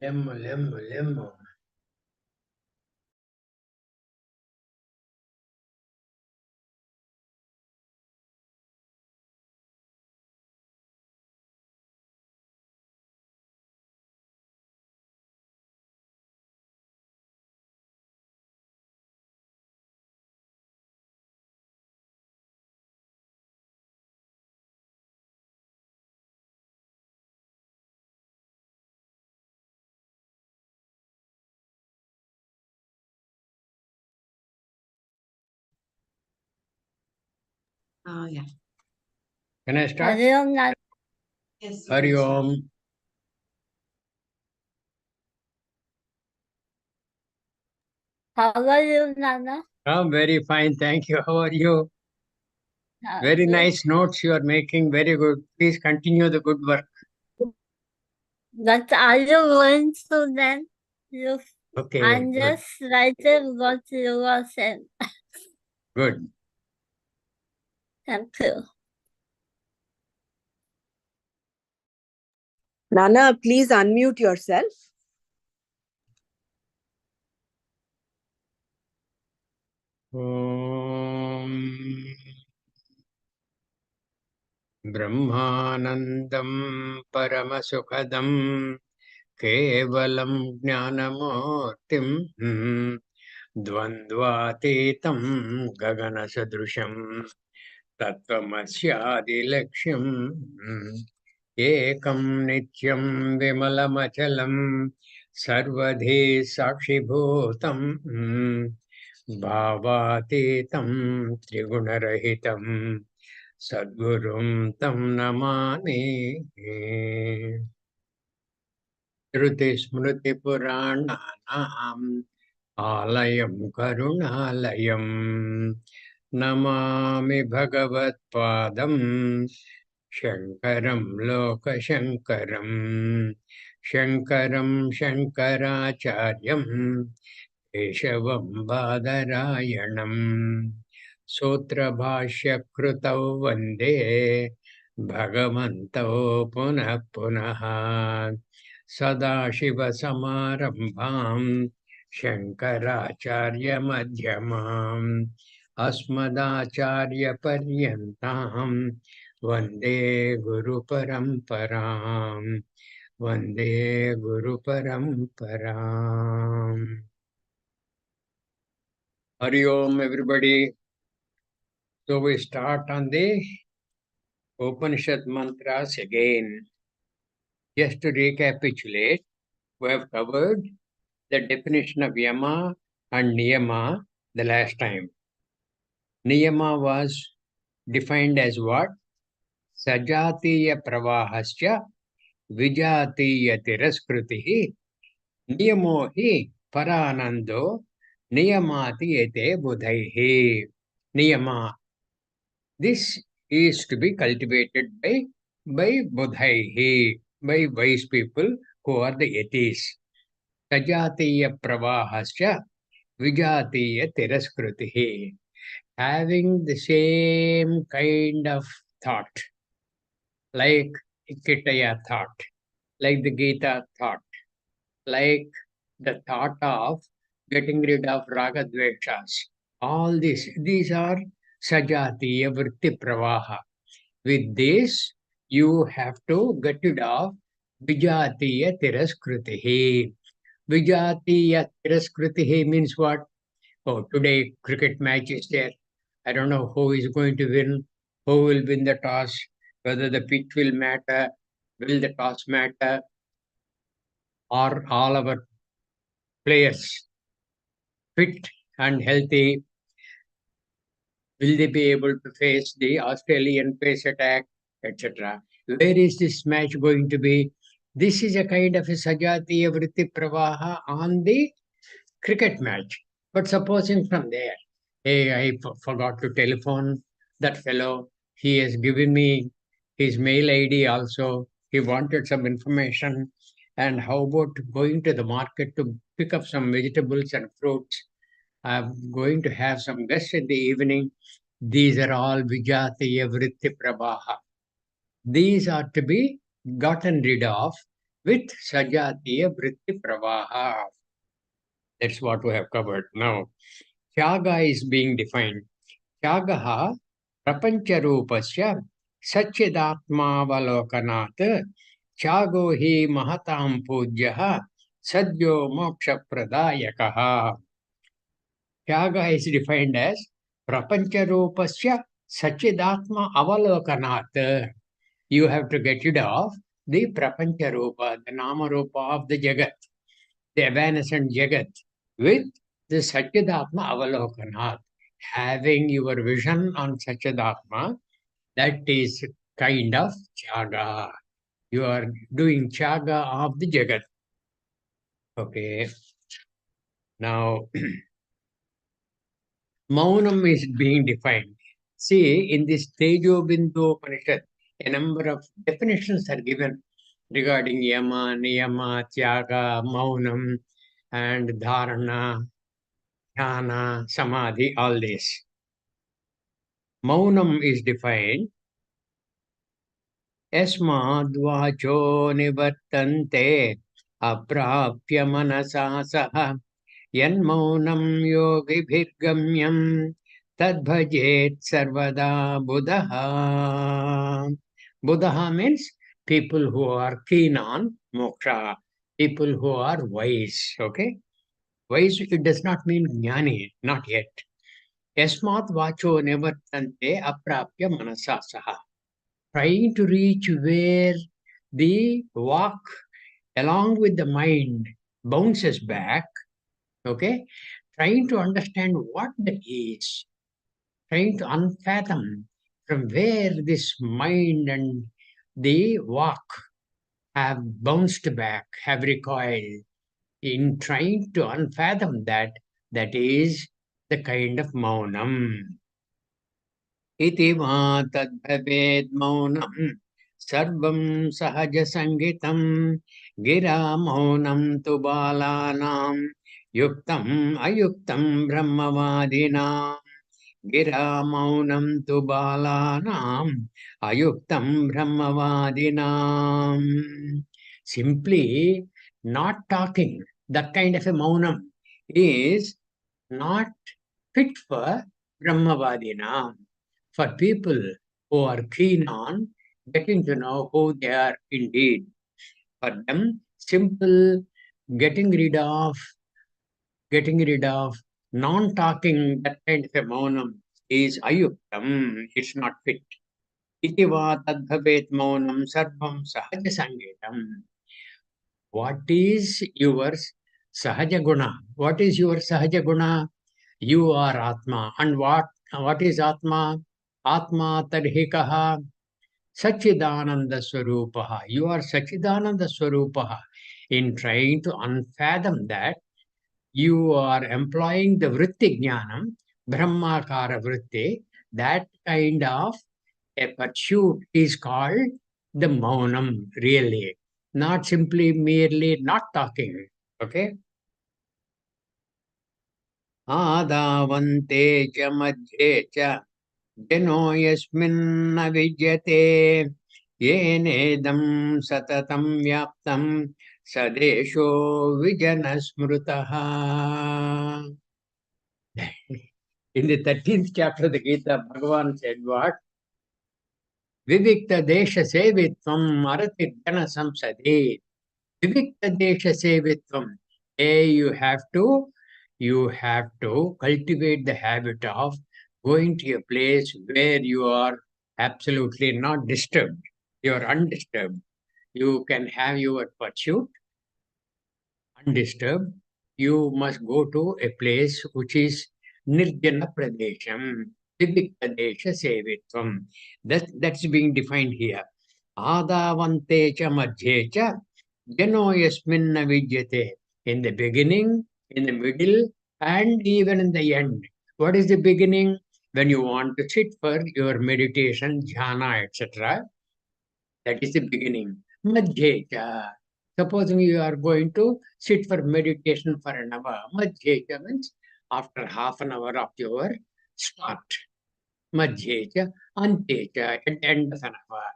Lemmo. Yeah. Can I start? Hari Om Nanna. Yes. Hari Om. How are you, Nana? I'm very fine, thank you. How are you? Very Good. nice notes you are making. Very good. Please continue the good work. But are you going to then? Okay, I'm good. just writing what you were saying. Good. Thank you. Nanna, please unmute yourself. Om Brahmanandam Paramasukadam Kevalam Jnanamurtim Dvandvatitam Gaganasadrusham Tattvamasyaadilakshyam Ekam Nityam Vimalamachalam Sarvadhi Sakshibhutam Bhavatitam Triguణarahitam Sadgurum Tam Namami Shruti Smriti Purananam Alayam Karunalayam Namami Bhagavat Padam Shankaram Lokashankaram Shankaram Shankaracharyam Keshavam Badarayanam Sutrabhashya Krutau Vande Bhagavanto Punah Punah Sadashivasamarambham Shankaracharya Madhyamam Asmadacharya Paryantam Vande Guru Paramparam Vande Guru Paramparam. Hari Om, everybody. So we start on the Upanishad mantras again. Just to recapitulate, we have covered the definition of yama and niyama the last time. Niyama was defined as what? Sajatiya pravahasya vijatiya tiraskritihi niyamo hi paranando niyamati ete budhaihi. Niyama. This is to be cultivated by budhaihi, by wise people who are the yatis. Sajatiya pravahasya vijatiya tiraskritihi. Having the same kind of thought, like Kitaya thought, like the Gita thought, like the thought of getting rid of ragadveshas. All these are sajatiya vritti pravaha. With this, you have to get rid of vijatiya tiraskritihi. Vijatiya tiraskritihi means what? Oh, today cricket match is there. I don't know who is going to win, who will win the toss, whether the pitch will matter, will the toss matter, or all our players fit and healthy, will they be able to face the Australian pace attack, etc. Where is this match going to be? This is a kind of a sajatiya vritti pravaha on the cricket match. But supposing from there, hey, I forgot to telephone that fellow. He has given me his mail ID also. He wanted some information. And how about going to the market to pick up some vegetables and fruits? I'm going to have some guests in the evening. These are all vijatiya vritti prabhaha. These are to be gotten rid of with Sajatiya Vritti Pravaha. That's what we have covered. Now, Tyaga is being defined. Tyagaha Prapancharupasya Satchidatmavalokanat Tyago hi Mahatam Pujyaha Sadyo Moksha Pradayakaha. Tyaga is defined as Prapancharupasya Satchidatma Avalokanat. You have to get rid of the Prapancharupa, the Namarupa of the Jagat, the evanescent Jagat, with the Satchidatma Avalokanat. Having your vision on Satchidatma, that is kind of Tyaga. You are doing Tyaga of the Jagat. Okay. Now, Maunam is being defined. See, in this Tejo Bindu Upanishad, a number of definitions are given regarding Yama, Niyama, Tyaga, Maunam, and Dharana, Jnana, Samadhi, all this. Maunam is defined Yasmadvacho nivartante aprapya manasa saha Yanmaunam yogibhirgamyam tadbhajet sarvada buddha. Buddha means people who are keen on moksha, people who are wise. Okay? Wise, it does not mean jnani, not yet. Yasmat vacho nivartante aprapya manasa saha. Trying to reach where the walk along with the mind bounces back. Okay, trying to understand what that is, trying to unfathom from where this mind and the walk have bounced back, have recoiled. In trying to unfathom that, that is the kind of maunam. Iti ma tadbhaved maunam sarvam sahaja sangitam gira maunam tu balanam yuktam ayuktam brahmavadinam gira maunam tu balanam ayuktam brahmavadinam. Simply not talking, that kind of a maunam is not fit for brahmavadinam, for people who are keen on getting to know who they are indeed. For them, simple getting rid of non-talking, that kind of a maunam is ayuktam, it's not fit. Iti va tadbhavet maunam sarvam sahaja sangetam. What is your sahaja guna? What is your sahaja guna? You are Atma. And what is Atma? Atma tadhikaha Sachidananda Swarupaha. You are Sachidananda Swarupaha. In trying to unfathom that, you are employing the vritti jnanam, brahmakara vritti. That kind of a pursuit is called the maunam, really. Not simply merely not talking. Okay? Adavante cha madhye cha jano yasminna vidyate yenedam satatam vyaptam sadesho vijanasmrutaha. In the 13th chapter of the Gita, Bhagavan said what? Vivikta desha sevitvam arati jana samsade. Vivikta desha sevitvam. You have to cultivate the habit of going to a place where you are absolutely not disturbed. You are undisturbed. You can have your pursuit undisturbed. You must go to a place which is Nirjana Pradesham, Vivikta Desha Sevitvam. That's being defined here. Adavante cha madhye cha jano yasminna vidyate. In the beginning, in the middle, and even in the end. What is the beginning? When you want to sit for your meditation, jhana, etc. That is the beginning. Madhyecha. Supposing you are going to sit for meditation for an hour. Madhyecha means after half an hour of your start. Madhyecha, antecha, at the end of an hour.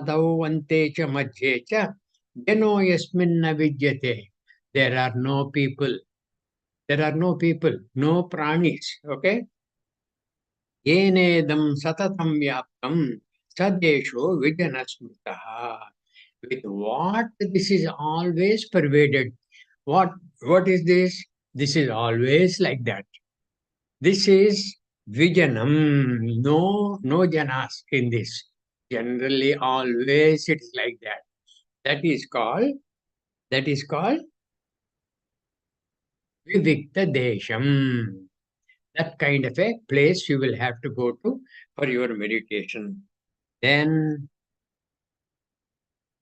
Adau antecha madhyecha Jano yasminna vidyate. There are no people. There are no people, no pranis. Okay? Yenedam satatam vyaptam sadesho vijanasmritaha. With what this is always pervaded. What is this? This is always like that. This is vijanam. No janas in this. Generally, always it is like that. That is called Vivikta Desham. That kind of a place you will have to go to for your meditation. Then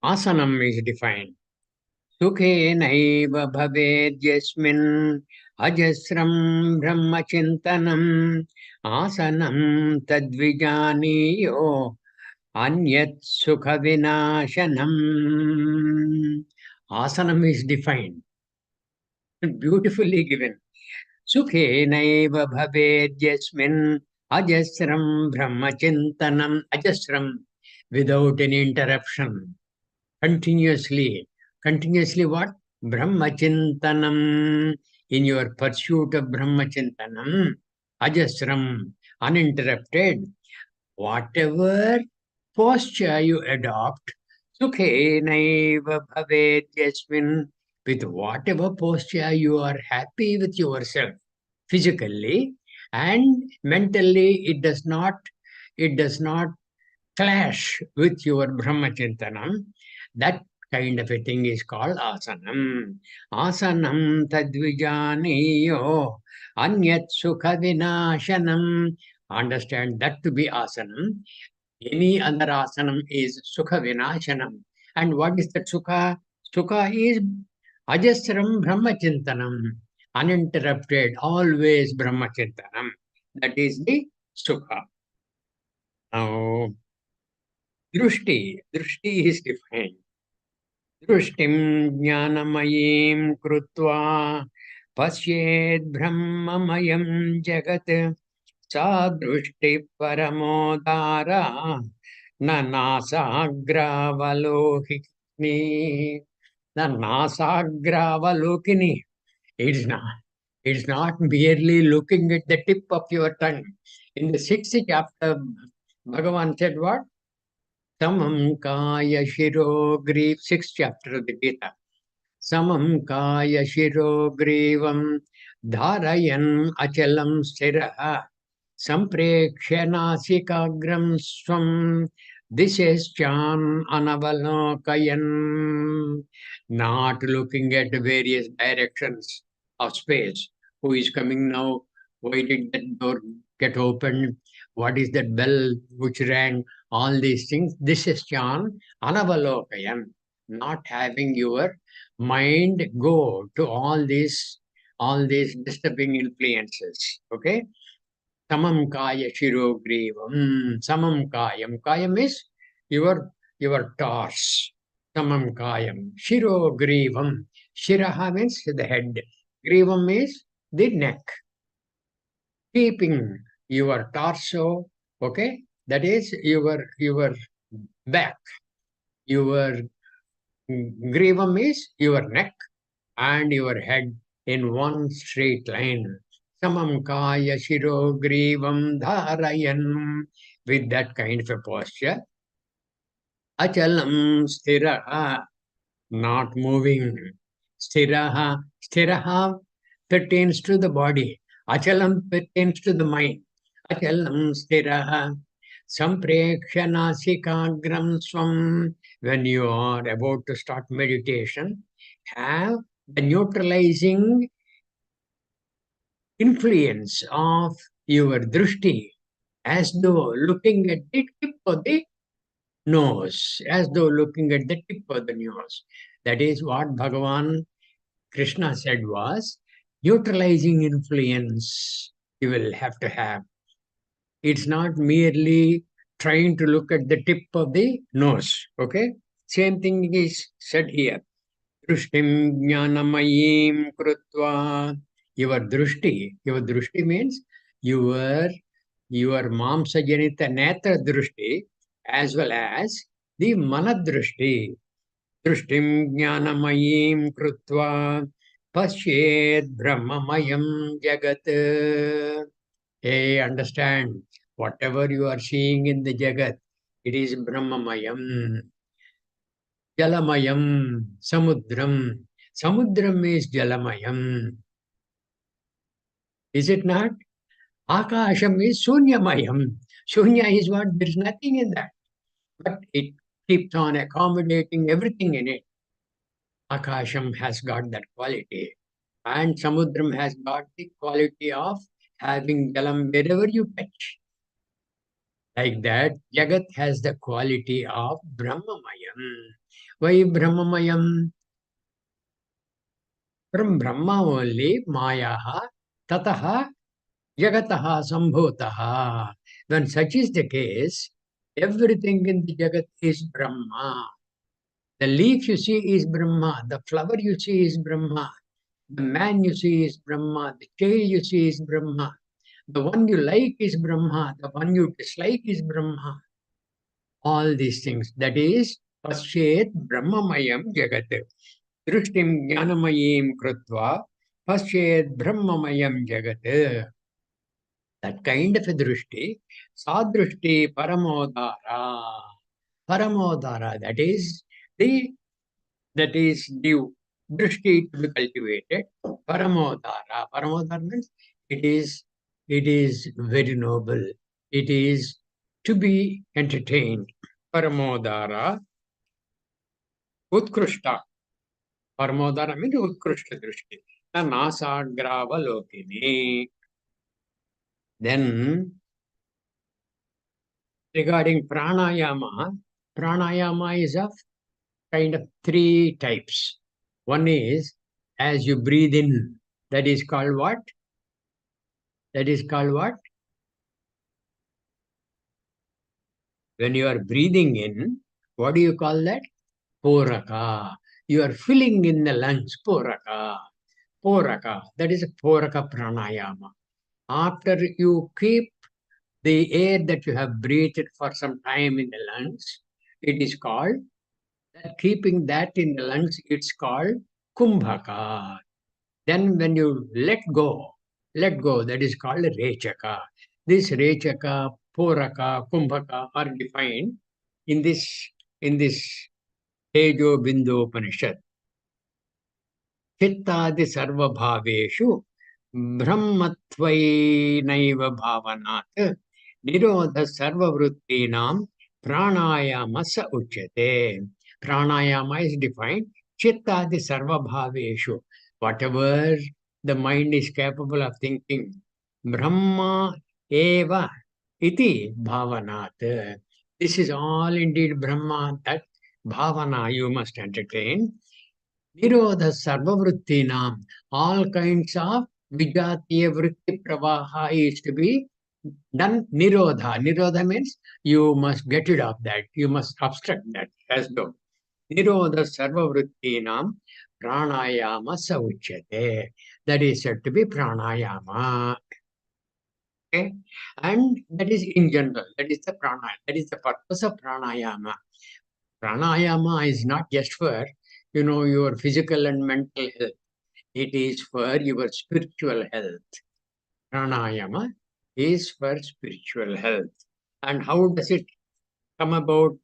asanam is defined. Sukhenaiva bhavedyasmin ajasram brahmachintanam asanam tadvijaniyo anyat sukha vinashanam. Asanam is defined. Beautifully given. Sukhenaiva bhavedyasmin ajasram brahmachintanam ajasram without any interruption. Continuously what? Brahmachintanam, in your pursuit of Brahmachintanam, ajasram, uninterrupted. Whatever posture you adopt, sukhenaiva bhavedyasmin, with whatever posture you are happy with yourself, physically and mentally, it does not clash with your Brahmachintanam. That kind of a thing is called asanam. Asanam tadvijaniyo anyat sukha vinashanam. Understand that to be asanam. Any other asanam is sukha vinashanam. And what is that sukha? Sukha is ajasram brahmachintanam. Uninterrupted, always brahmachintanam. That is the sukha. Now, Drushti is defined. Drushtim jnanamayim krutva pasyed brahmamayam jagat sa drushti paramodara nanasagravalohikni. Nanasagravalokinni. It's not merely looking at the tip of your tongue. In the 6th chapter, Bhagavan said what? Samam kaya shiro grief, 6th chapter of the Gita. Samam kaya shiro grivam dharayan achalam stiraha sampreksha nasikagram swam disheshchan anavalokayan. Not looking at various directions of space. Who is coming now? Why did that door get opened? What is that bell which rang? All these things. This is Chan Anavalokayan. Not having your mind go to all these disturbing influences. Okay? Samam kaya shiro grivam. Samam kayam. Kayam is your torso. Samam kayam. Shiro grivam. Shiraha means the head. Grivam is the neck. Keeping your torso, okay? That is your back. Your grivam is your neck and your head in one straight line. Samam kaya shiro grivam dharayan, with that kind of a posture. Achalam stiraha, not moving. Stiraha pertains to the body. Achalam pertains to the mind. Achalam stiraha. Samprekshanasikagram swam. When you are about to start meditation, have the neutralizing influence of your drishti, as though looking at the tip of the nose, as though looking at the tip of the nose. That is what Bhagavan Krishna said was neutralizing influence you will have to have. It's not merely trying to look at the tip of the nose. Okay? Same thing is said here. Drushtim jnanamayim krutva. Your drushti means your mamsa janita netra drushti as well as the manadrushti. Drishtim Jnanamayim Krutva Pashyed Brahmamayam Jagat. Hey, understand, whatever you are seeing in the Jagat, it is Brahmamayam. Jalamayam, Samudram. Samudram is Jalamayam. Is it not? Akasham is Sunyamayam. Sunya is what? There is nothing in that. But it keeps on accommodating everything in it. Akasham has got that quality. And Samudram has got the quality of having Jalam wherever you touch. Like that, Jagat has the quality of Brahmamayam. Why Brahmamayam? From Brahma only, Mayaha, Tataha, Jagataha, Sambhotaha. When such is the case, everything in the Jagat is Brahma. The leaf you see is Brahma. The flower you see is Brahma. The man you see is Brahma. The child you see is Brahma. The one you like is Brahma. The one you dislike is Brahma. All these things. That is, Pashyet Brahmamayam Jagat. Drishtim Jnanamayim Krutva Pashyet Brahmamayam Jagat. That kind of a drishti, sadrishti paramodara. Paramodara, that is the drishti to be cultivated. Paramodara. Paramodara means it is very noble. It is to be entertained. Paramodara. Utkrishta. Paramodara means Utkrishta drishti. Nasagravalokini. Then, regarding pranayama, pranayama is of kind of three types. One is as you breathe in, that is called what? That is called what? When you are breathing in, what do you call that? Poraka. You are filling in the lungs, poraka. Poraka. That is a poraka pranayama. After you keep the air that you have breathed for some time in the lungs, it is called, keeping that in the lungs, it's called kumbhaka. Then when you let go, that is called rechaka. This rechaka, poraka, kumbhaka are defined in this Tejo Bindu Upanishad. Chittadi sarva bhaveshu brahmatvai bhavanat nirodha sarva vrittinam pranayama sa uchyate. Pranayama is defined chittadi sarva bhaveshu. Whatever the mind is capable of thinking, Brahma eva iti bhavanat. This is all indeed Brahma. That bhavana you must entertain. Nirodha sarvavrittinam. All kinds of vijatiya vritti pravaha is to be done. Nirodha. Nirodha means you must get rid of that. You must obstruct that as though. Nirodha sarvavrittinam pranayama sauchyate. That is said to be pranayama. Okay? And that is in general. That is the pranayama. That is the purpose of pranayama. Pranayama is not just for, your physical and mental health. It is for your spiritual health. Pranayama is for spiritual health. And how does it come about?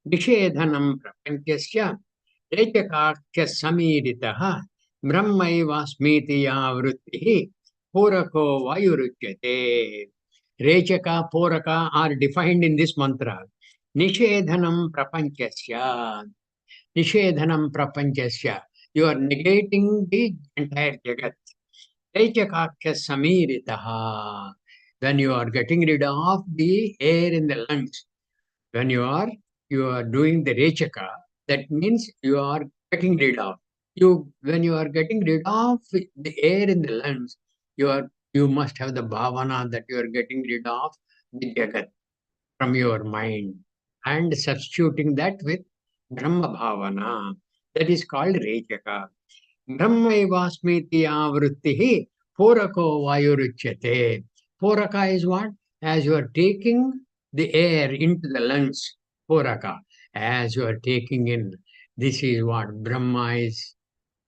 Nishedhanam prapanchasya ekakakya samiritaha brahmaivasmiti vrittihi porako vayuruchyate. Rechaka, poraka are defined in this mantra. Nishedhanam prapanchasya. Nishedhanam prapanchasya. You are negating the entire jagat. Rechakakya samiritaha. When you are getting rid of the air in the lungs, when you are doing the rechaka, that means you are getting rid of. When you are getting rid of the air in the lungs, you must have the bhavana that you are getting rid of the jagat from your mind and substituting that with Brahma Bhavana. That is called Rechaka. Brahmaivasmiti vrittihi porako vayuruchyate. Poraka is what? As you are taking the air into the lungs, poraka. As you are taking in This is what Brahma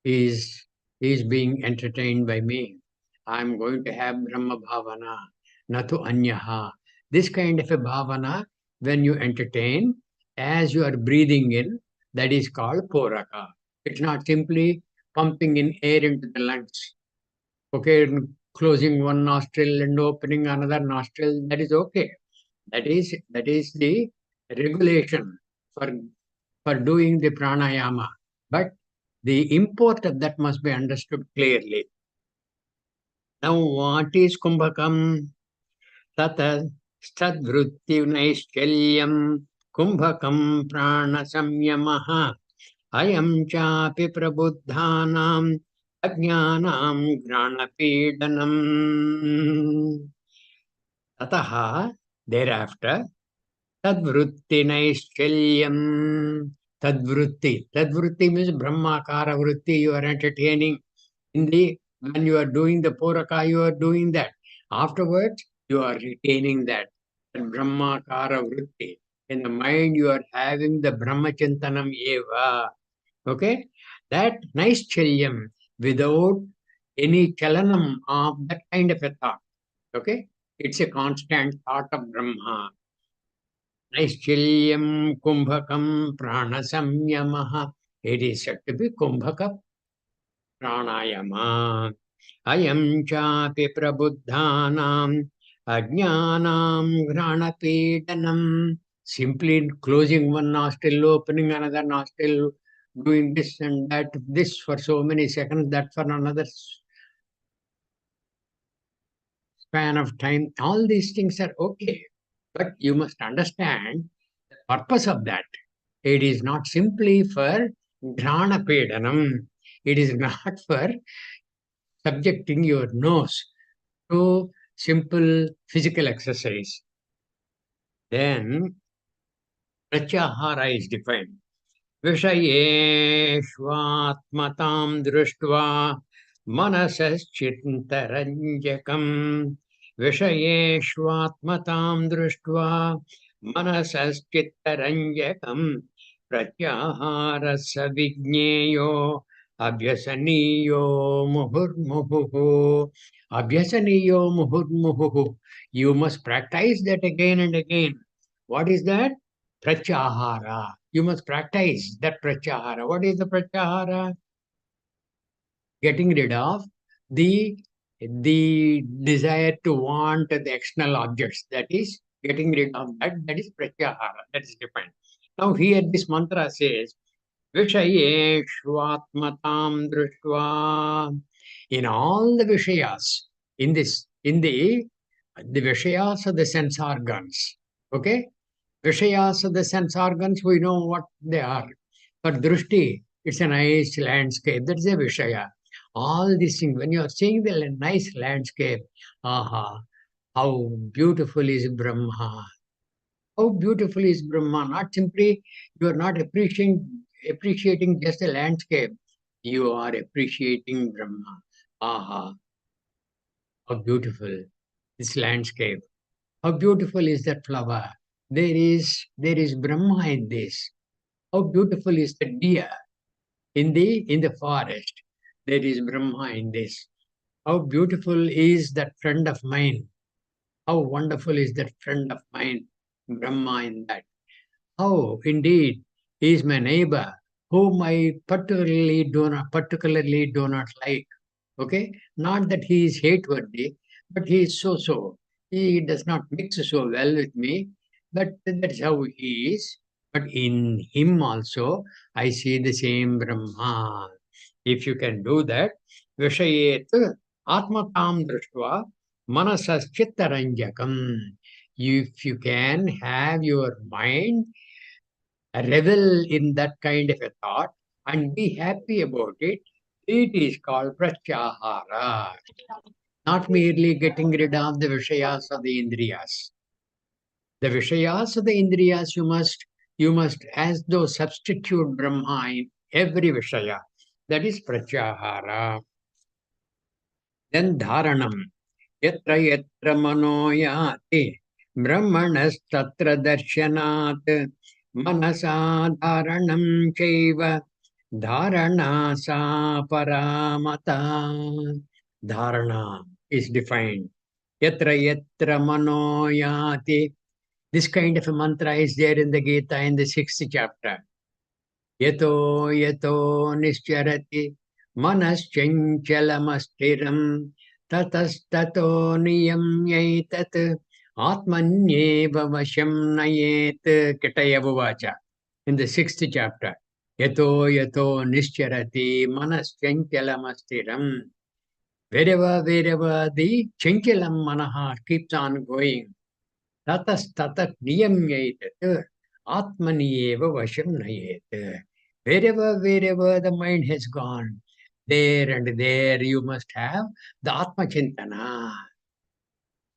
is being entertained by me. I'm going to have Brahma Bhavana, natu anyaha. This kind of a bhavana, when you entertain, as you are breathing in, that is called poraka. It's not simply pumping in air into the lungs. Okay, closing one nostril and opening another nostril, that is okay. That is the regulation for doing the pranayama. But the import of that must be understood clearly. Now, what is kumbhakam? Tata stadvrutti naischelyam kumbhakam prana samyamaha ayam chapi prabuddhanam ajnanam granapedanam. Tataha, thereafter, tadvrutti naischelyam. Tadvrutti. Tadvrutti means Brahmakara vritti. You are entertaining in the, when you are doing the Puraka, you are doing that. Afterwards, you are retaining that. And Brahmakara vritti. In the mind, you are having the Brahmachintanam eva. Okay? That naischelyam, without any chalanam of that kind of a thought. Okay? It's a constant thought of Brahma. Naischelyam kumbhakam prana samyamaha. It is said to be kumbhaka pranayama. Ayam chapi prabuddhanam ajnanam granapedanam. Simply closing one nostril, opening another nostril, doing this and that, this for so many seconds, that for another span of time. All these things are okay. But you must understand the purpose of that. It is not simply for granapedanam. It is not for subjecting your nose to simple physical exercise. Then pratyahara is defined. Vishayeshvatmatam društva manasaschittaranjakam. Vishayeshvatmatam društva manasaschittaranjakam. Pratyahara savigneyo abhyasaniyo muhurmuhu. Abhyasaniyo muhurmuhu. You must practice that again and again. What is that? Pratyahara. You must practice that pratyahara. What is the pratyahara? Getting rid of the desire to want the external objects. That is getting rid of that. That is pratyahara. That is different. Now here this mantra says, Vishayeshvatmatam društva. In all the Vishayas, in the Vishayas of the sense organs. Okay? Vishayas of the sense organs, we know what they are. For Drushti, it's a nice landscape. That is a Vishaya. All these things, when you are seeing the nice landscape, aha, how beautiful is Brahma. How beautiful is Brahma. Not simply, you are not appreciating just the landscape. You are appreciating Brahma. Aha, how beautiful this landscape. How beautiful is that flower. There is Brahma in this. How beautiful is the deer in the forest. There is Brahma in this. How beautiful is that friend of mine. How wonderful is that friend of mine, Brahma in that. How indeed is my neighbor whom I particularly do not like. Okay? Not that he is hate-worthy, but he is so. He does not mix so well with me, but that's how he is. But in him also, I see the same Brahma. If you can do that, Vishayet Atmatam Društva Manasaschittaranjakam. If you can have your mind revel in that kind of a thought and be happy about it, it is called pratyahara. Not merely getting rid of the Vishayas of the Indriyas. The Vishayas of the Indriyas you must as though substitute Brahma in every Vishaya. That is pratyahara. Then dharanam. Yatra yatra mano yati brahmanas tatra darshanat Manasa dharanam chaiva dharana sa paramata. Dharana is defined. Yatra yatra mano yati. This kind of a mantra is there in the Gita in the 6th chapter. Yato yato nischarati manaschanchalamastiram tatastato niyamyaitat atmanyeva vasham nayet Ketayavacha in the 6th chapter. Yato yato nischarati manaschanchalamastiram. Wherever the chanchalam manaha keeps on going, tatas tatat niyamyaitat atmaniyeva vasham nayet. Wherever the mind has gone, there and there you must have the Atma Chintana.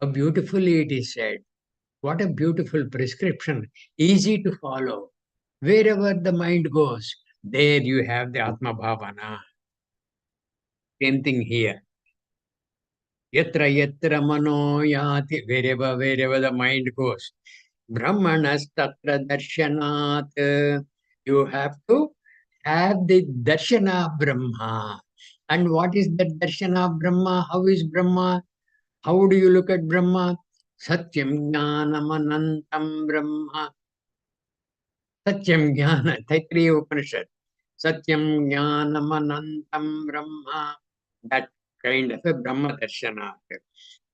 How beautifully it is said. What a beautiful prescription, easy to follow. Wherever the mind goes, there you have the Atma Bhavana. Same thing here. Yatra yatra mano yati, wherever the mind goes. Brahmanas tatra darshanat. You have to have the darshana of Brahma. And what is that darshana of Brahma? How is Brahma? How do you look at Brahma? Satyam jnanam anantam Brahma. Satyam jnana, Taittiriya Upanishad. Satyam jnanam anantam Brahma. That kind of a Brahma darshana.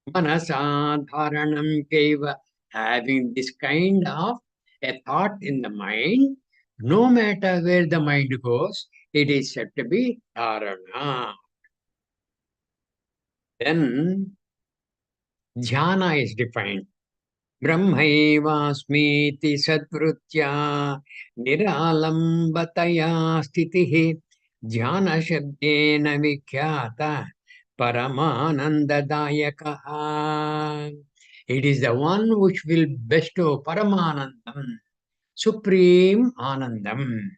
Manasadharanam keva, having this kind of a thought in the mind, no matter where the mind goes, it is said to be dharana. Then jhana is defined. Brahmaivasmiti sadvrutya niralambataya stitihi jhana shabdena vikhyata paramanandadayakaha. It is the one which will bestow paramanandam, supreme anandam.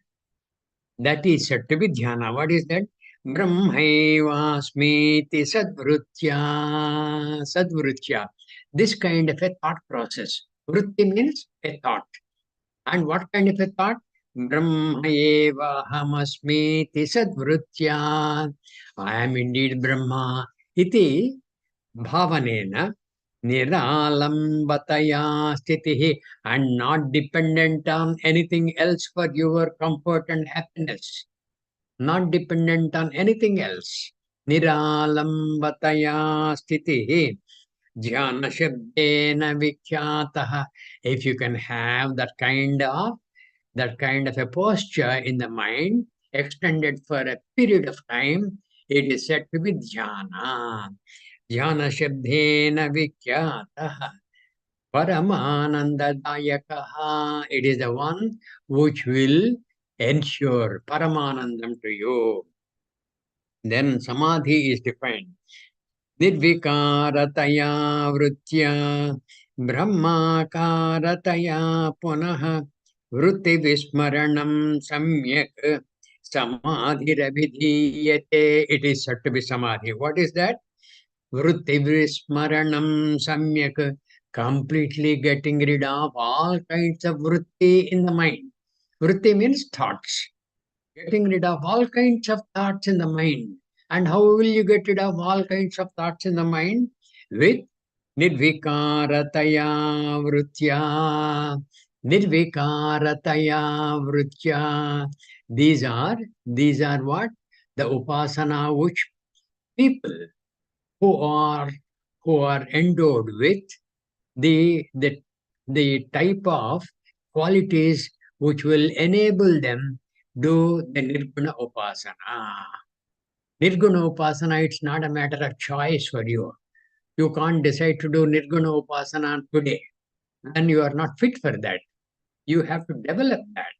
That is said to be dhyana. What is that? Brahmaivasmiti sadvrutya. Sadvrutya. This kind of a thought process. Vritti means a thought. And what kind of a thought? Brahmaevahamasmiti sadvrutya. I am indeed Brahma. Iti bhavanena niralambataya stitihi, and not dependent on anything else for your comfort and happiness. Not dependent on anything else. Niralambataya stitihi jnana shabdena vikhyataha. If you can have that kind of a posture in the mind extended for a period of time, it is said to be dhyana. Dhyana shabdena vikhyataha paramanandadayakaha. It is the one which will ensure paramanandam to you. Then samadhi is defined. Nirvikarataya vrutya brahmakarataya punaha vritti vismaranam samyak samadhiravidhiyate. It is said to be samadhi. What is that? Vritti vismaranam samyak. Completely getting rid of all kinds of vritti in the mind. Vritti means thoughts. Getting rid of all kinds of thoughts in the mind. And how will you get rid of all kinds of thoughts in the mind? With nirvikarataya vrutya. Nirvikarataya vrutya. These are what? The upasana which people who are endowed with the type of qualities which will enable them do the nirguna upasana. Nirguna upasana, it's not a matter of choice for you. You can't decide to do nirguna upasana today. Then you are not fit for that. You have to develop that.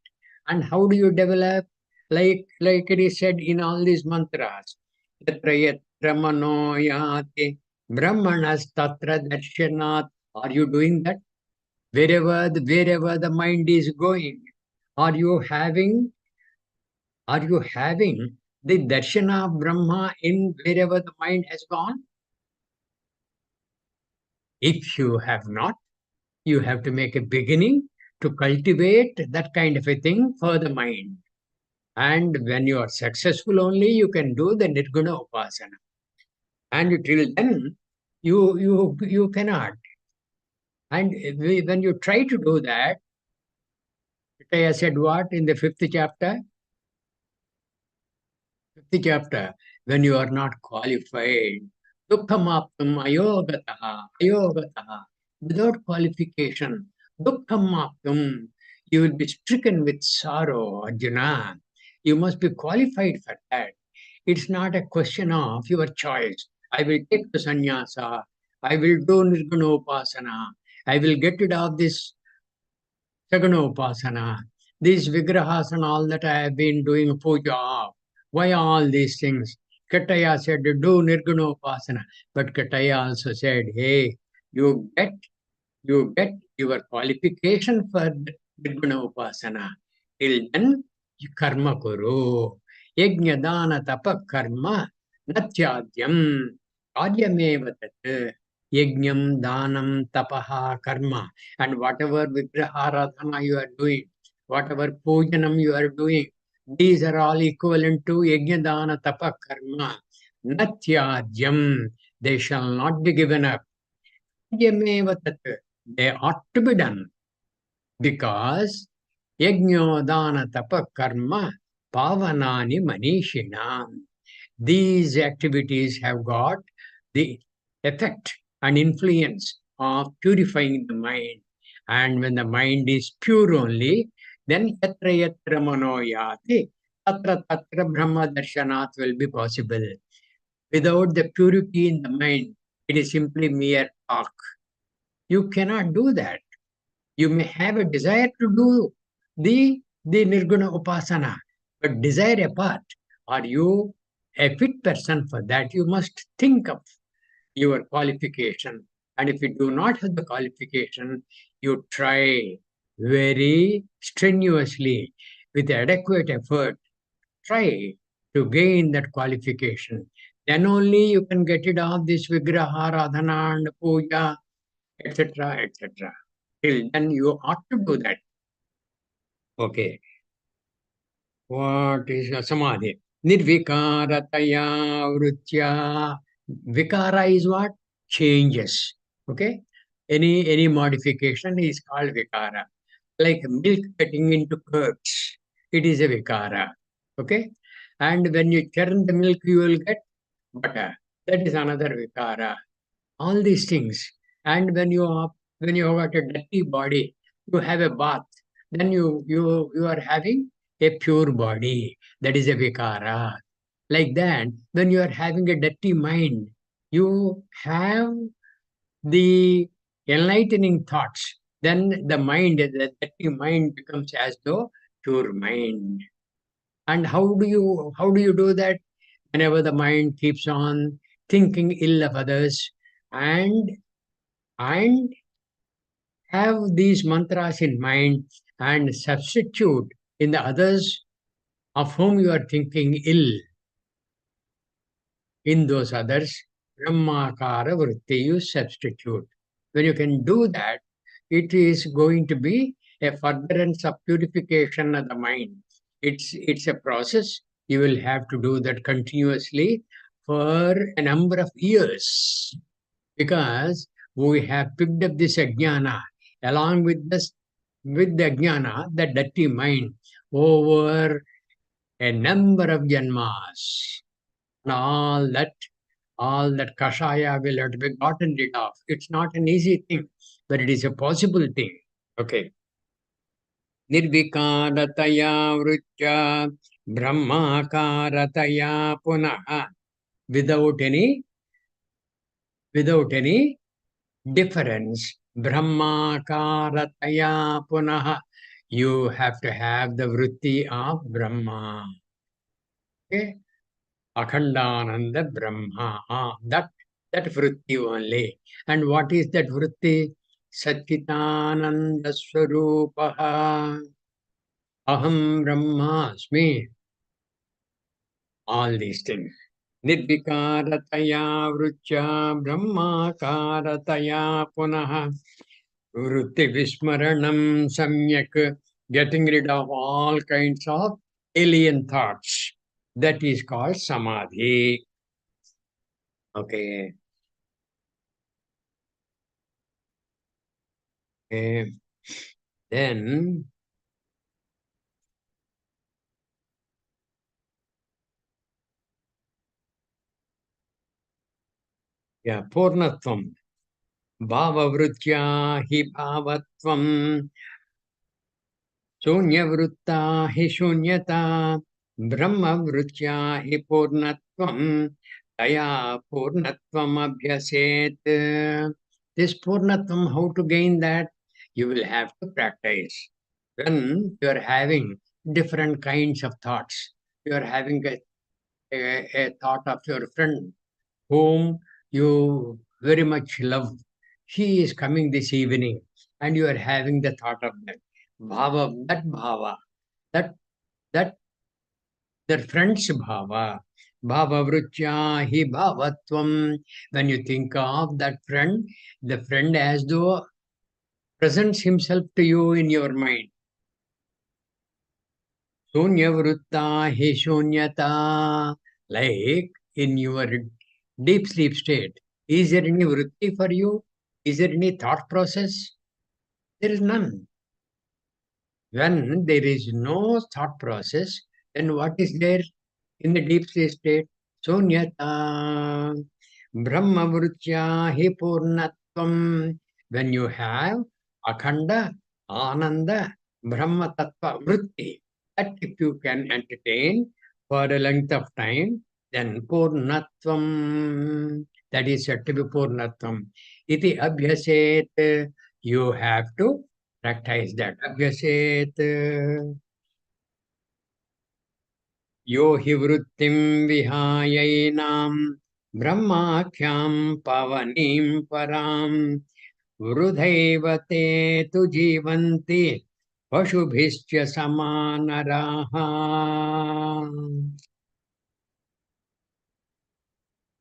And how do you develop? Like it is said in all these mantras. Yatra yatra mano yati brahmanas tatra darshanat. Are you doing that? Wherever the mind is going, are you having the darshana of Brahma in wherever the mind has gone? If you have not, you have to make a beginning to cultivate that kind of a thing for the mind. And when you are successful only, you can do the Nirguna Upasana. And till then, you cannot. And when you try to do that, I said what in the fifth chapter? Fifth chapter, when you are not qualified, dukkhamaptam ayogataha, without qualification, dukkhamaptam, you will be stricken with sorrow, Arjuna. You must be qualified for that. It's not a question of your choice. I will take the sannyasa, I will do nirgunopasana, I will get rid of this Sagunopasana, these vigrahas and all that I have been doing puja of. Why all these things? Kataya said, do Nirgunopasana. But Kataya also said, hey, you get your qualification for Nirgunopasana. Till then, you karma kuru. Yajna dana tapa karma natyadyam. Karyameva tat. Yajnam danam tapaha karma. And whatever vigraharadhana you are doing, whatever pujanam you are doing, these are all equivalent to yajna dana tapa karma. Natyadyam. They shall not be given up. Karyameva tat. They ought to be done because yajna dana tapa karma pavanani manishina. These activities have got the effect and influence of purifying the mind. And when the mind is pure only, then yatra yatra manoyati, tatra tatra brahma darshanat will be possible. Without the purity in the mind, it is simply mere talk. You cannot do that. You may have a desire to do the Nirguna Upasana, but desire apart, are you a fit person for that? You must think of your qualification. And if you do not have the qualification, you try very strenuously with adequate effort, try to gain that qualification. Then only you can get rid of this Vigraha, Radhana and Puja, etc., etc. Till then, you ought to do that. Okay. What is a samadhi? Nirvikarataya vrutya. Vikara is what? Changes. Okay. Any modification is called vikara. Like milk getting into curds, it is a vikara. Okay. And when you churn the milk, you will get butter. That is another vikara. All these things. And when you have got a dirty body, you have a bath, then you are having a pure body. That is a vikara. Like that, when you are having a dirty mind, you have the enlightening thoughts. Then the mind, the dirty mind becomes as though pure mind. And how do you do that? Whenever the mind keeps on thinking ill of others and and have these mantras in mind and substitute in the others of whom you are thinking ill, in those others, Brahmakara Vritti you substitute. When you can do that, it is going to be a furtherance of purification of the mind. It's a process. You will have to do that continuously for a number of years because we have picked up this ajnana along with this with the jnana, the dirty mind, over a number of janmas. And all that kashaya will have to be gotten rid of. It's not an easy thing, but it is a possible thing. Okay. Nirvikarataya vrutya brahmakarataya punaha. Without any difference. Brahmakarataya punaha. You have to have the vritti of Brahma. Okay? Akhandananda Brahma. That vritti only. And what is that vritti? Satchitananda Swarupaha. Aham Brahmasmi. All these things. Nirvikarataya vrutya brahmakarataya punaha. Vritti Vismaranam Samyak, getting rid of all kinds of alien thoughts. That is called Samadhi. Okay. Okay. Then, yeah, Purnatvam. Bhavavritya hi bhavatvam. शून्यवृत्ता हि शून्यता ब्रह्मवृत्या हि पूर्णत्वं तया पूर्णत्वम् अभ्यसेत्. This पूर्णत्वम्, how to gain that? You will have to practice. When you are having different kinds of thoughts, you are having a thought of your friend whom you very much love. He is coming this evening, and you are having the thought of that. Bhava, that that their friend's bhava. Bhava vrutya hi bhavatvam. When you think of that friend, the friend as though presents himself to you in your mind. Shunya vrutta hi shunyata. Like in your deep sleep state. Is there any vritti for you? Is there any thought process? There is none. When there is no thought process, then what is there in the deep sleep state? Sunyata Brahma Vrutya hi Purnatvam. When you have Akhanda, Ananda, Brahma Tattva Vritti, that if you can entertain for a length of time, then Purnatvam, that is said to be Purnatvam. Iti Abhyaset, you have to practice that. Abhyaset. यो हि वृत्तिं विहायैनां ब्रह्माख्यां पवनीं परां वृधैव ते तु जीवन्ति पशुभिश्च समानराः.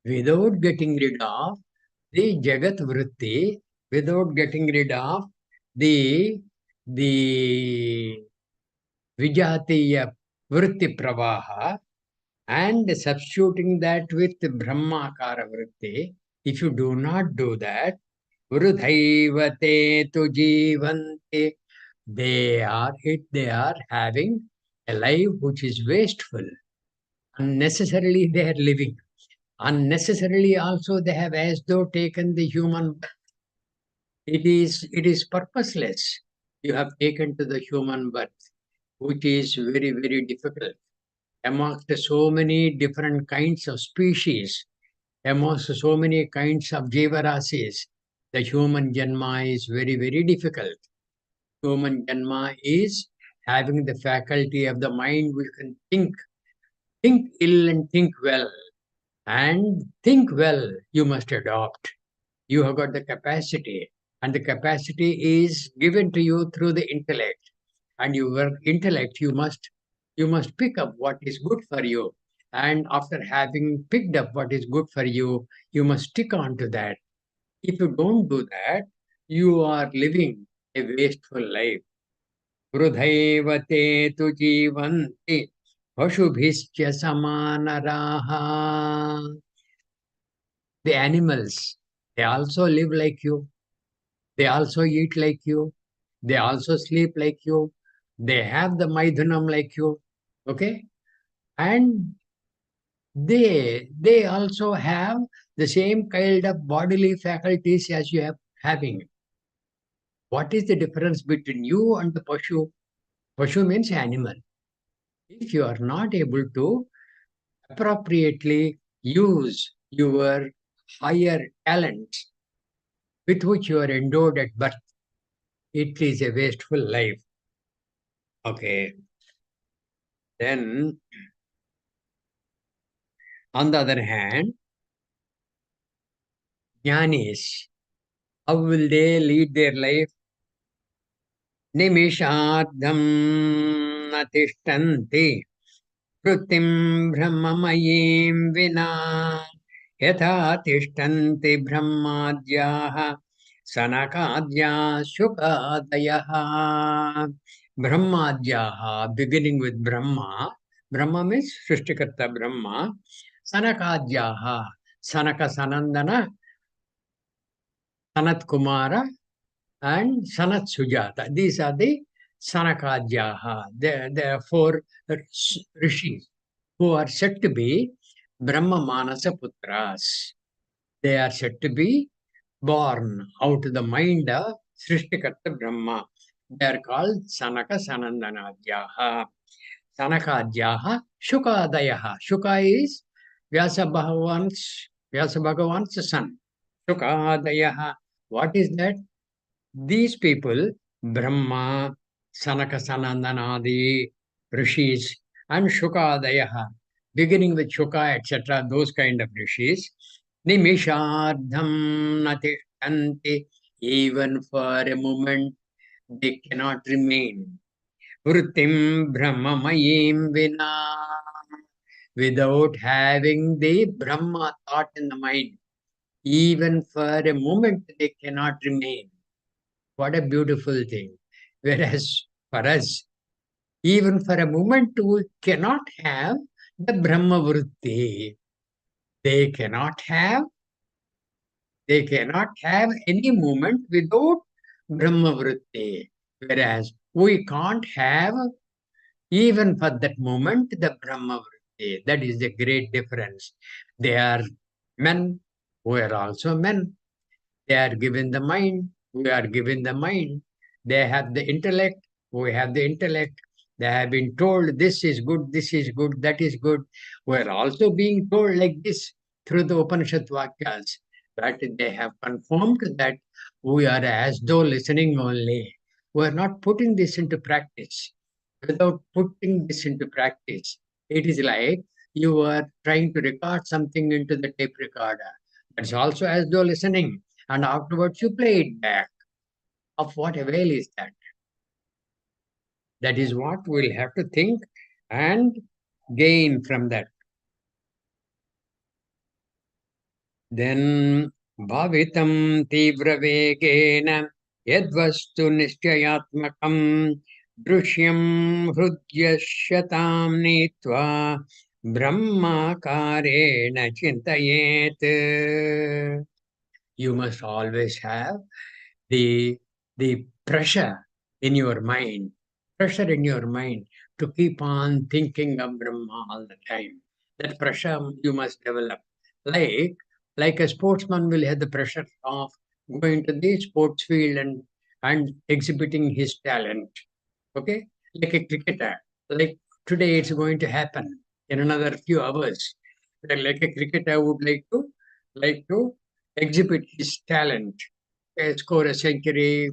Without getting rid of the Jagat Vritti, without getting rid of the Vijatiya Vritti Pravaha, and substituting that with Brahmakara Vritti, if you do not do that, Vrudhaivate tu jivanti, they are having a life which is wasteful. Unnecessarily they are living. Unnecessarily also they have as though taken the human. It is purposeless. You have taken to the human birth, which is very, very difficult. Amongst so many different kinds of species, amongst so many kinds of jivarasis, the human janma is very, very difficult. Human janma is having the faculty of the mind which can think ill and think well. And think well, you must adopt. You have got the capacity, and the capacity is given to you through the intellect. And your intellect, you must pick up what is good for you. And after having picked up what is good for you, you must stick on to that. If you don't do that, you are living a wasteful life. Vrudhaiva te tu jivanti pashubhischa samanaraha. The animals, they also live like you. They also eat like you. They also sleep like you. They have the Maidhanam like you. Okay? And they also have the same kind of bodily faculties as you have having. What is the difference between you and the Pashu? Pashu means animal. If you are not able to appropriately use your higher talents with which you are endowed at birth, it is a wasteful life. Okay. Then, on the other hand, jnanis, how will they lead their life? Nimishadham natishtanti krutim brahmamayim vina yatha tishtanti brahmadhyaha Sanakadya Shukadayaha. Brahmadyaha, beginning with Brahma. Brahma means Srishtikarta Brahma. Sanakadyaha, Sanaka Sanandana, Sanat Kumara, and Sanat Sujata. These are the Sanakadyaha. There are four rishis who are said to be Brahma Manasa Putras. They are said to be born out of the mind of Srishtikarta Brahma. They are called Sanaka Sanandanadyaha. Sanakadyaha Shukadayaha. Shuka is Vyasa Bhagavan's son. Shukadayaha. What is that? These people, Brahma, Sanaka Sanandanadi, Rishis, and Shukadayaha, beginning with Shuka, etc., those kind of Rishis, Nimishardham Natishanti, even for a moment, they cannot remain. Vrittim Brahmamayim Vina, without having the Brahma thought in the mind. Even for a moment, they cannot remain. What a beautiful thing. Whereas for us, even for a moment, we cannot have the Brahma Vritti. They cannot have any moment without Brahma Vritti. Whereas we can't have, even for that moment, the Brahma Vritti. That is the great difference. They are men, we are also men. They are given the mind, we are given the mind. They have the intellect, we have the intellect. They have been told this is good, that is good. We are also being told like this through the Upanishad Vakyas. But they have confirmed that we are as though listening only. We are not putting this into practice. Without putting this into practice, it is like you are trying to record something into the tape recorder. That's also as though listening, and afterwards you play it back. Of what avail is that? That is what we'll have to think and gain from that. Then Bhavitam Tivra Vegena Yadvastu Nishchayatmakam Drishyam Hrudyashatam Nitva Brahma Karena Chintayet. You must always have the pressure in your mind, to keep on thinking of Brahma all the time. That pressure you must develop. Like a sportsman will have the pressure of going to the sports field and exhibiting his talent. Okay? Like a cricketer. Like today it's going to happen in another few hours. Like a cricketer would like to exhibit his talent, score a century,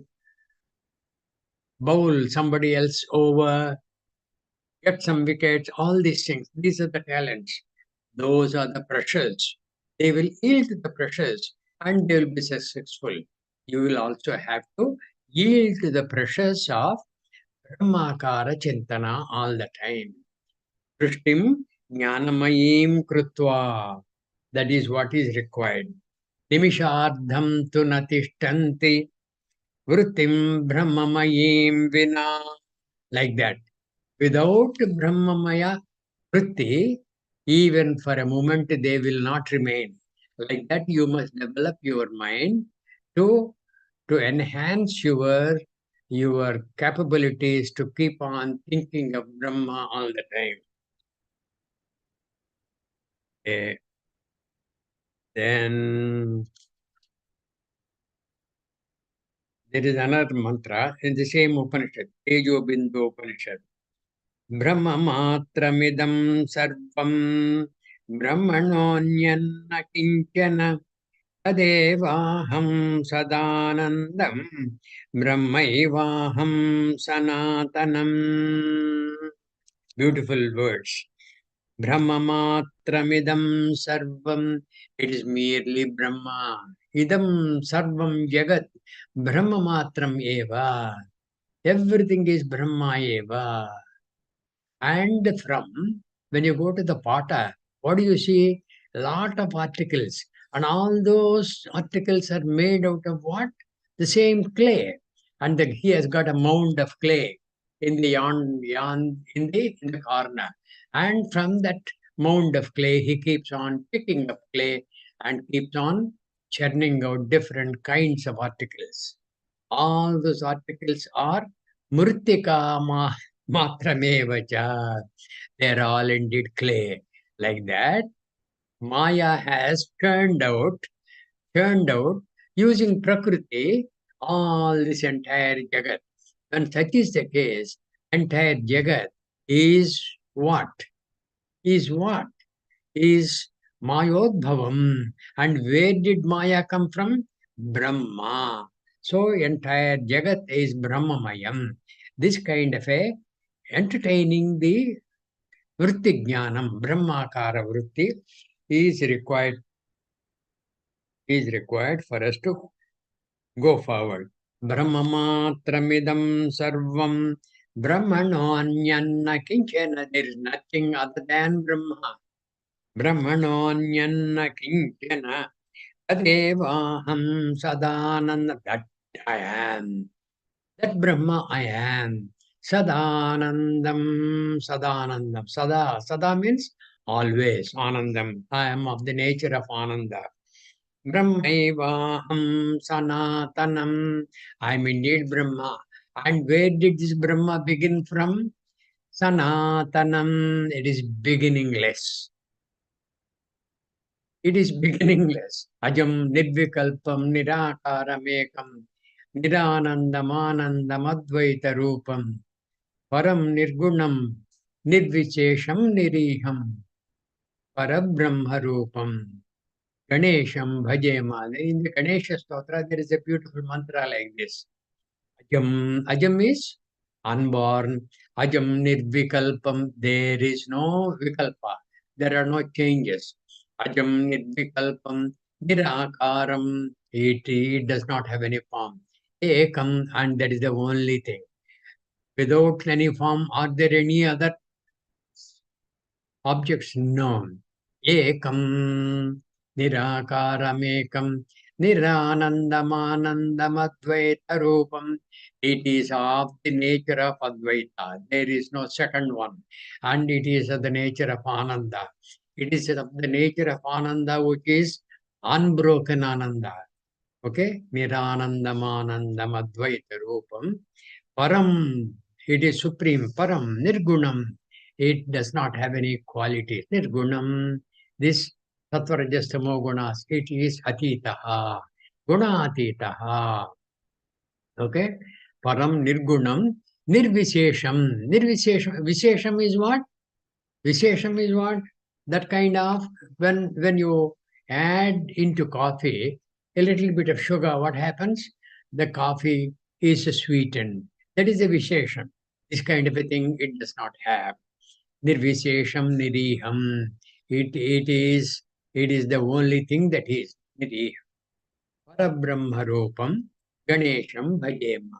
bowl somebody else over, get some wickets, all these things. These are the talents. Those are the pressures. They will yield to the pressures and they will be successful. You will also have to yield to the pressures of Brahmakara Chintana all the time. Prishtim Jnanamayim Krutva. That is what is required. Nimishardham tu natishtanti Vrittim Brahmamayim Vina. Like that. Without Brahmamaya Vritti, even for a moment they will not remain. Like that, you must develop your mind to enhance your capabilities to keep on thinking of Brahma all the time. Then there is another mantra in the same Upanishad, Tejo Bindu Upanishad. Brahmamatramidam sarvam brahmanonyana kinchana tadevaham sadanandam brahmaivaham sanatanam. Beautiful words. Brahmamatramidam sarvam. It is merely Brahma. Idam sarvam jagat brahmamatram eva. Everything is Brahma eva. And from, when you go to the potter, what do you see? Lot of articles. And all those articles are made out of what? the same clay, and he has got a mound of clay in the in the corner, and from that mound of clay he keeps on picking up clay and keeps on churning out different kinds of articles. All those articles are murtika matramevacha. They are all indeed clay. Like that, Maya has turned out using Prakriti, all this entire Jagat. When such is the case, entire Jagat is what? Is what? Is Mayodbhavam. And where did Maya come from? Brahma. So entire Jagat is Brahmamayam. This kind of a entertaining the Vritti Jnanam, Brahmakara Vritti is required for us to go forward. Brahmamatramidam sarvam Brahmanonyanna kinchana. There is nothing other than Brahma. Brahmanonyanna kinchana. Tadevaham sadananda. That I am. That Brahma I am. Sadanandam. Sada means always. Anandam. I am of the nature of Ananda. Brahmaivaham Sanatanam. I am indeed Brahma. And where did this Brahma begin from? Sanatanam. It is beginningless. It is beginningless. Ajam nirvikalpam nirakaramekam niranandamanandam advaita rupam param nirgunam nirvichesham niriham parabrahma rupam. Ganesham Bhajema. In the Ganesha Stotra, there is a beautiful mantra like this. Ajam is unborn. Ajam Nirvikalpam. There is no Vikalpa. There are no changes. Ajam Nirvikalpam. Nirakaram. It does not have any form. Ekam, and that is the only thing. Without any form, are there any other objects? No. Ekam. Nirakaramekam Niranandamanandamadvaita Rupam. It is of the nature of Advaita. There is no second one. And it is of the nature of Ananda. It is of the nature of Ananda, which is unbroken Ananda. Okay? Niranandamanandamadvaita Rupam. Param. It is supreme. Param. Nirgunam. It does not have any qualities. Nirgunam. This Tatvarajastamo gunas. It is atitaha. Gunatitaha. Okay? Param nirgunam. Nirvishesham. Nirvishesham. Vishesham is what? Vishesham is what? That kind of, when you add into coffee a little bit of sugar, what happens? The coffee is sweetened. That is a Vishesham. This kind of a thing it does not have. Nirvishesham niriham. It is the only thing that is niriham. Parabrahma Rupam Ganesham Bhajema.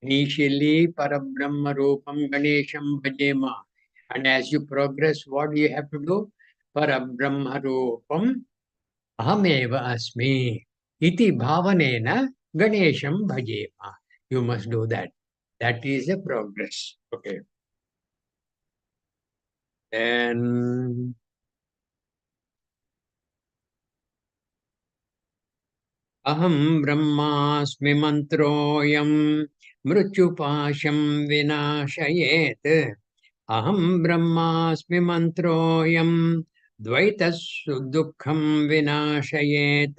Initially, Parabrahma Rupam Ganesham Bhajema. And as you progress, what do you have to do? Parabrahma Rupam Ahameva Asmi. Iti Bhavanena Ganesham Bhajema. You must do that. That is a progress. Okay. Then Aham Brahmasmi Mantroyam Mrutyupasham Vinashayet. Aham Brahmasmi Mantroyam Dvaitas Dukkham Vinashayet.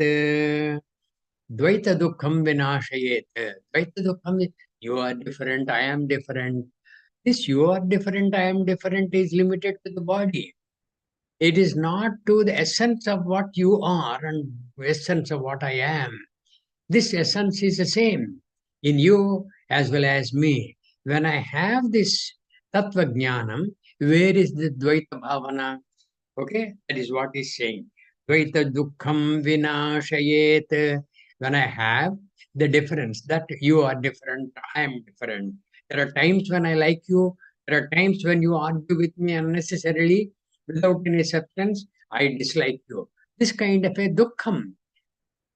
Dvaita Dukkham Vinashayet. Dvaita Dukkham is you are different, I am different. This you are different, I am different is limited to the body. It is not to the essence of what you are and essence of what I am. This essence is the same in you as well as me. When I have this Tattva Jnanam, where is the Dvaita Bhavana? Okay, that is what he's saying. Dvaita Dukkham Vinashayet. When I have the difference that you are different, I am different. There are times when I like you. There are times when you argue with me unnecessarily without any substance. I dislike you. This kind of a dukkham.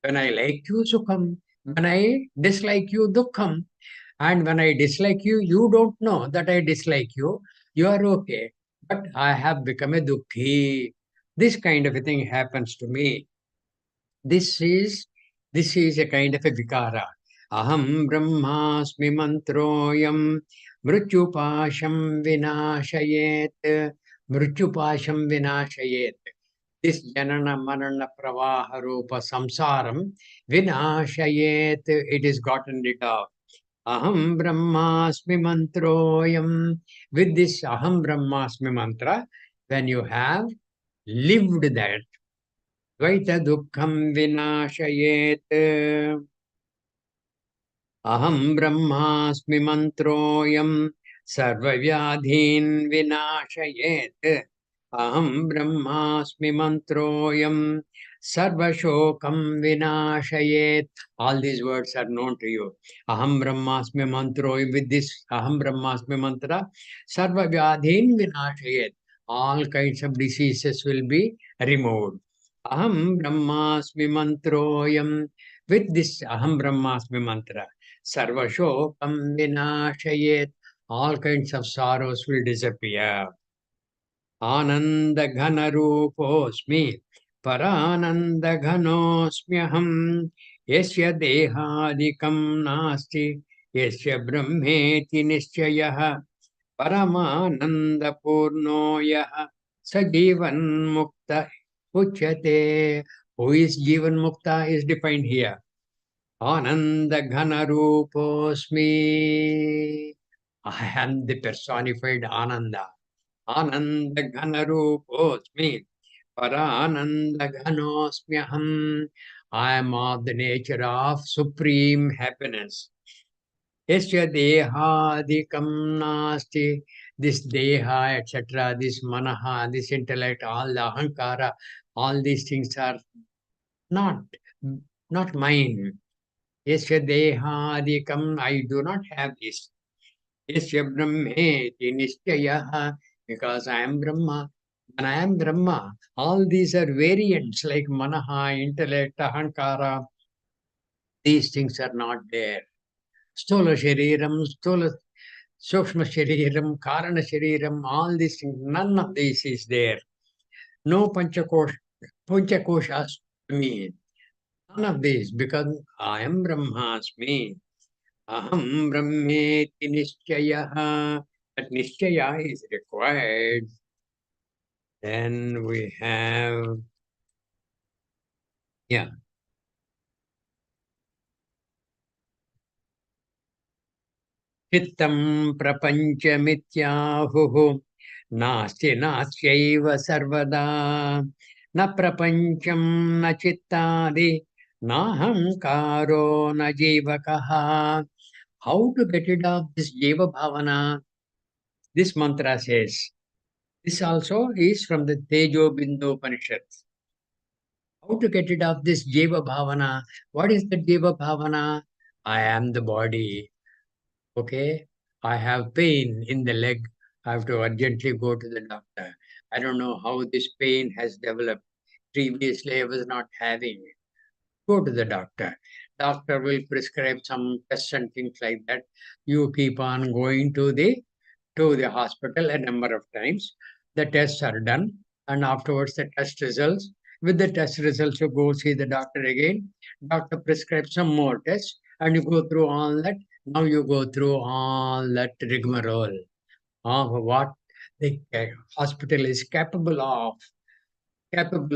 When I like you, sukham. When I dislike you, dukkham. And when I dislike you, you don't know that I dislike you. You are okay. But I have become a dukkhi. This kind of a thing happens to me. This is a kind of a vikara. Aham brahmasmi mantroyam mrityupasham vinashayet. Mrityupasham vinashayet. This janana marana pravaha rupa samsaram vinashayet. It is gotten rid of. Aham brahmasmi mantroyam. With this aham brahmasmi mantra, when you have lived that, Dvaita dukkam vinashayet. Aham brahmasmi mantroyam sarvavyadhin vinashayet. Aham brahmasmi mantroyam sarvashokam vinashayet. All these words are known to you. Aham brahmasmi mantroyam. With this aham brahmasmi mantra, sarvavyadhin vinashayet. All kinds of diseases will be removed. Aham brahmasmi mantroyam. With this aham brahmasmi mantra, sarvashokam vinashayet. All kinds of sorrows will disappear. Ananda ghana ruposmi. Parananda ghanosmyaham. Yasya dehadikam nasti. Yasya brahmeti nischayah. Paramananda purno yaha. Sajivan mukta uchyate. Who is Jivan Mukta is defined here. Ananda Ghana Ruposmi. I am the personified Ananda. Ananda Ghana Ruposmi. Parananda Ghanosmyaham. I am of the nature of supreme happiness. Yasya dehadikam nasti. This deha, etc., this manaha, this intellect, all the ahankara, all these things are not, not mine. Yasya dehadikam, I do not have this. Yasya brahmeti nischayah, because I am Brahma. When I am Brahma, all these are variants like manaha, intellect, ahankara. These things are not there. Stola shariram, stola sukshma shariram, karana shariram, all these things, none of this is there. No panchakoshas to me. None of this, because I am Brahmasmi. Aham brahmeti nischayah. That nischaya is required. Then we have, yeah. Chittam prapanchamithyahuhu. Nasti nastyaiva sarvada. Na prapancham na chittadi. Nahankaro na jivakaha. How to get rid of this jiva bhavana? This mantra says. This also is from the Tejo Bindu Upanishad. How to get rid of this jiva bhavana? What is the jiva bhavana? I am the body. Okay? I have pain in the leg. I have to urgently go to the doctor. I don't know how this pain has developed. Previously, I was not having it. Go to the doctor. Doctor will prescribe some tests and things like that. You keep on going to the hospital a number of times. The tests are done, and afterwards the test results. With the test results, you go see the doctor again. Doctor prescribes some more tests, and you go through all that. Now you go through all that rigmarole of what the hospital is capable of kind of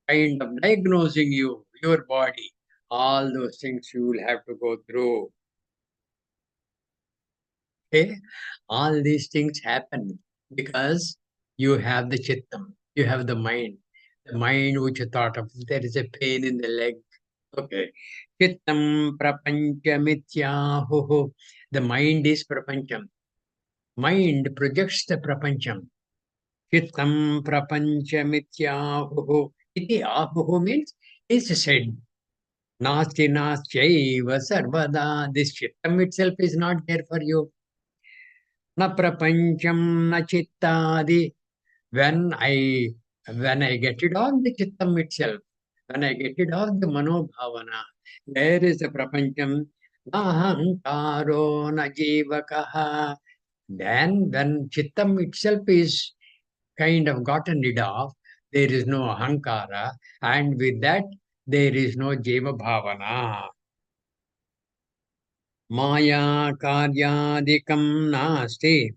diagnosing you, your body. All those things you will have to go through. Okay? All these things happen because you have the chittam, you have the mind which you thought of. There is a pain in the leg. Okay. Chittam prapanchamityahuhu. The mind is prapancham. Mind projects the prapancham. Chittam prapanchamityahuhu. Iti ahuhu means is said. Nasti nastyaiva sarvada. This chittam itself is not there for you. Na prapancham na chittadi. When I get rid of the chittam itself, when I get rid of the manobhavana, where is the prapancham? Nahankaro na jivakaha. Then when chittam itself is kind of gotten rid of, there is no ahankara, and with that there is no jiva bhavana. Maya karyadikam nasti,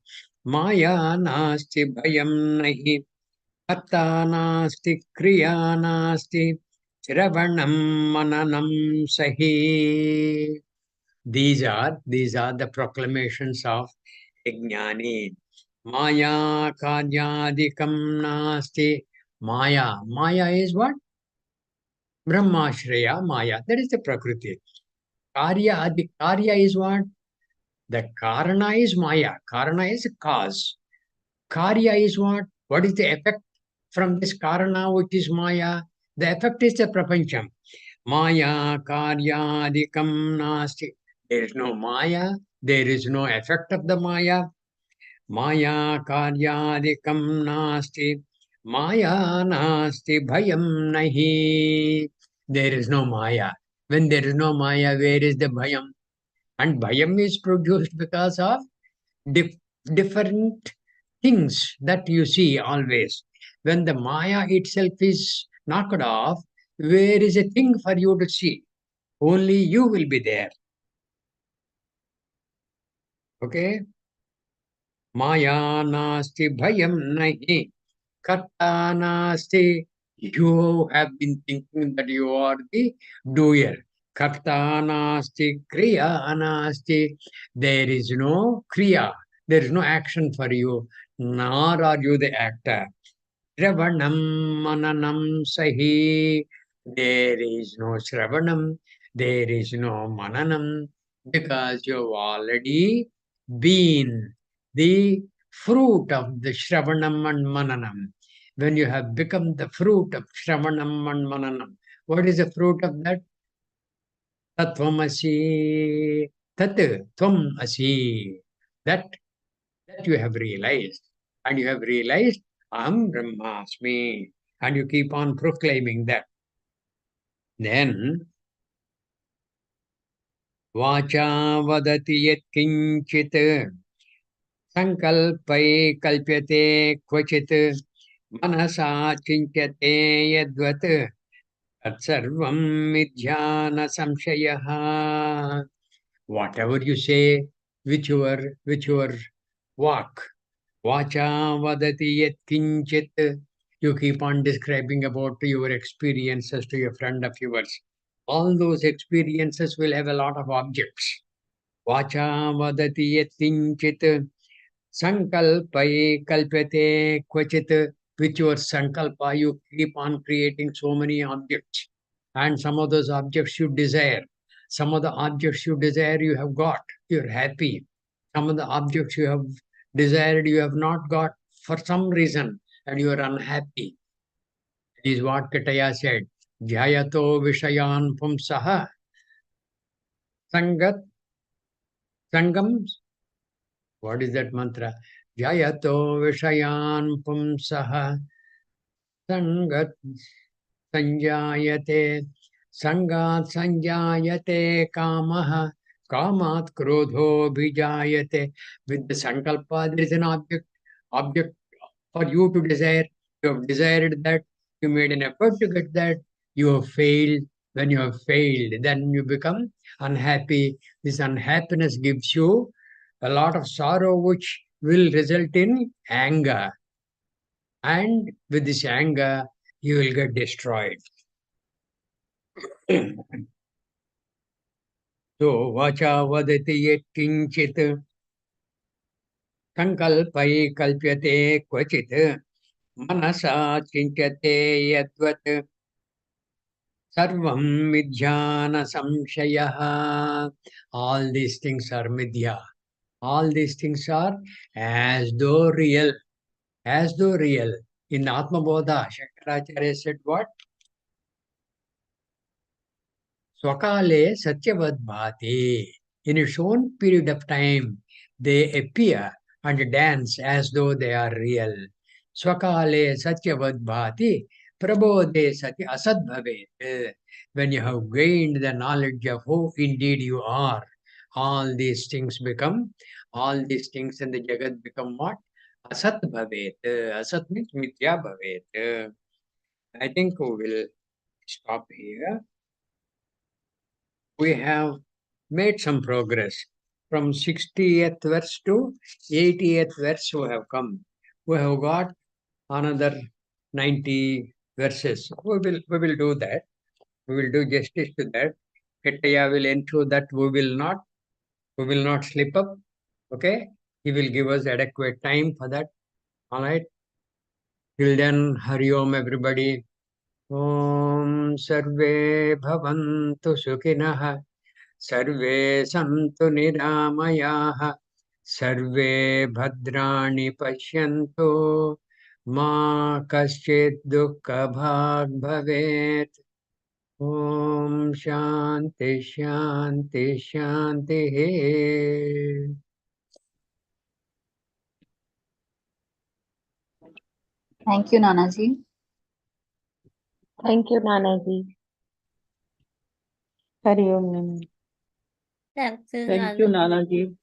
maya nasti bhayam nahi, karta nasti kriya nasti, shravanam mananam sahi. These are the proclamations of Jnani. Maya karyadikam nasti. Maya is what? Brahmashraya Maya. That is the Prakriti. Karya is what? The Karana is Maya. Karana is cause. Karya is what? What is the effect from this Karana, which is Maya? The effect is the Prapancham. Maya karyadikam nasti. There is no Maya. There is no effect of the Maya. Maya karyadikam nasti. Maya nasti bhayam nahi. There is no Maya. When there is no Maya, where is the bhayam? And bhayam is produced because of dif- different things that you see always. When the Maya itself is knocked off, where is a thing for you to see? Only you will be there. Okay? Maya nasti bhayam nahi. Karta nasti. You have been thinking that you are the doer. Karta nasti kriya nasti. There is no kriya. There is no action for you. Nor are you the actor. Shravanam mananam sahi. There is no Shravanam. There is no mananam. Because you've already been the fruit of the Shravanam and Mananam. When you have become the fruit of Shravanam and Mananam, what is the fruit of that? Tatvamasi. Tat Tvam Asi. That you have realized. And you have realized, Aham Brahmasmi. And you keep on proclaiming that. Then, Vacha vadati yat kinchit sankalpai kalpyate kvachit manasa chintyate yadvat tatsarvam midhyana samshayaha. Whatever you say with your walk, Vacha vadati yat kinchit. You keep on describing about your experiences to a friend of yours. All those experiences will have a lot of objects. Vacha vadati yat kinchit sankalpai kalpate kvachit. With your sankalpa, you keep on creating so many objects. And some of those objects you desire. Some of the objects you desire, you have got. You're happy. Some of the objects you have desired, you have not got for some reason, and you are unhappy. This is what Kataya said. Jhayato vishayan pumsaha sangat sangam. What is that mantra? Jhayato vishayan pumsaha sangat sanjayate sangat sanjayate kamaha kamat krodho bijayate. With the sankalpa, there is an object for you to desire. You have desired that, you made an effort to get that, you have failed. When you have failed, then you become unhappy. This unhappiness gives you a lot of sorrow, which will result in anger. And with this anger, you will get destroyed. So, vacha vadati yet kinchit sankalpai kalpyate kvachit manasa chintyate yadvat sarvam midhyana samshayaha. All these things are midya. All these things are as though real. As though real. In Atma Bodha, Shankaracharya said what? Swakale satyavad bhati. In a shown period of time, they appear and dance as though they are real. Swakale satyavad bhati. prabodhe sati asad bhavet. When you have gained the knowledge of who indeed you are, all these things in the Jagat become what? Asat bhavet. Asat means mithya bhavet. I think we will stop here. We have made some progress. From 60th verse to 80th verse we have come. We have got another 90 verses. We will do that. We will do justice to that. Kettaya will ensure that we will not slip up. Okay? He will give us adequate time for that. All right? Till then, Hari Om everybody. Om Sarve Bhavantu Sukhinah. सर्वे सन्तु निरामयाः सर्वे भद्राणि पश्यन्तु मा कश्चित् दुःखभाग् भवेत् ॐ शान्ति शान्ति शान्तिः Thank you, Nanaji. Thank you, Nanaji. Hari Om Namaha. Thank you, Thank you, Nana. Nanaji.